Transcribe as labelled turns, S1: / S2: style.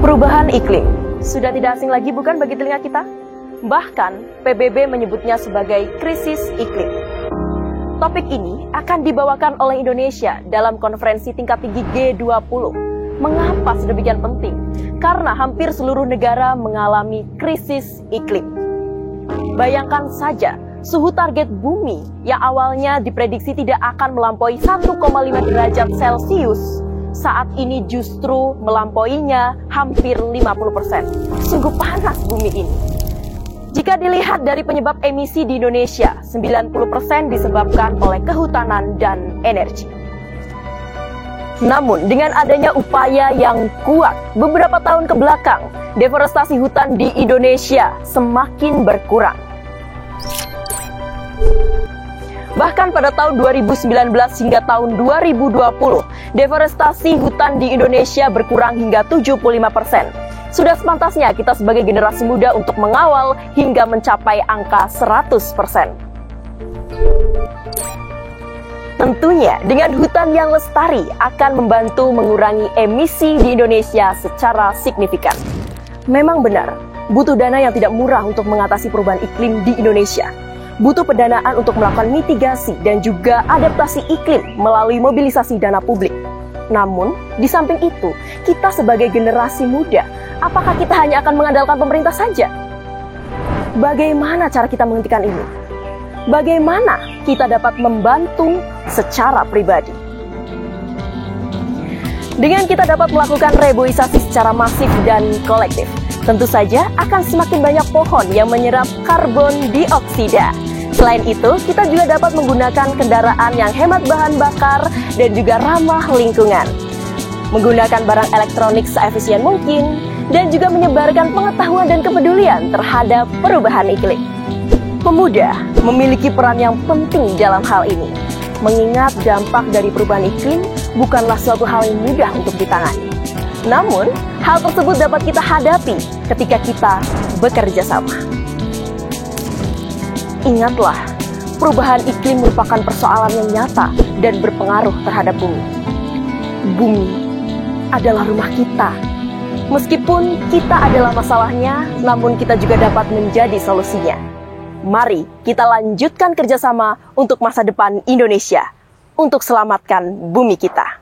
S1: Perubahan iklim sudah tidak asing lagi bukan bagi telinga kita? Bahkan PBB menyebutnya sebagai krisis iklim. Topik ini akan dibawakan oleh Indonesia dalam konferensi tingkat tinggi G20. Mengapa sedemikian penting? Karena hampir seluruh negara mengalami krisis iklim. Bayangkan saja, suhu target bumi yang awalnya diprediksi tidak akan melampaui 1,5 derajat Celcius, saat ini justru melampauinya hampir 50%. Sungguh panas bumi ini. Jika dilihat dari penyebab emisi di Indonesia, 90% disebabkan oleh kehutanan dan energi. Namun, dengan adanya upaya yang kuat beberapa tahun ke belakang, deforestasi hutan di Indonesia semakin berkurang. Bahkan pada tahun 2019 hingga tahun 2020, deforestasi hutan di Indonesia berkurang hingga 75%. Sudah sepantasnya kita sebagai generasi muda untuk mengawal hingga mencapai angka 100%. Tentunya dengan hutan yang lestari akan membantu mengurangi emisi di Indonesia secara signifikan. Memang benar, butuh dana yang tidak murah untuk mengatasi perubahan iklim di Indonesia. Butuh pendanaan untuk melakukan mitigasi dan juga adaptasi iklim melalui mobilisasi dana publik. Namun, di samping itu, kita sebagai generasi muda, apakah kita hanya akan mengandalkan pemerintah saja? Bagaimana cara kita menghentikan ini? Bagaimana kita dapat membantu secara pribadi? Dengan kita dapat melakukan reboisasi secara masif dan kolektif, tentu saja akan semakin banyak pohon yang menyerap karbon dioksida. Selain itu, kita juga dapat menggunakan kendaraan yang hemat bahan bakar dan juga ramah lingkungan. Menggunakan barang elektronik seefisien mungkin, dan juga menyebarkan pengetahuan dan kepedulian terhadap perubahan iklim. Pemuda memiliki peran yang penting dalam hal ini, mengingat dampak dari perubahan iklim bukanlah suatu hal yang mudah untuk ditangani. Namun, hal tersebut dapat kita hadapi ketika kita bekerja sama. Ingatlah, perubahan iklim merupakan persoalan yang nyata dan berpengaruh terhadap bumi. Bumi adalah rumah kita. Meskipun kita adalah masalahnya, namun kita juga dapat menjadi solusinya. Mari kita lanjutkan kerjasama untuk masa depan Indonesia, untuk selamatkan bumi kita.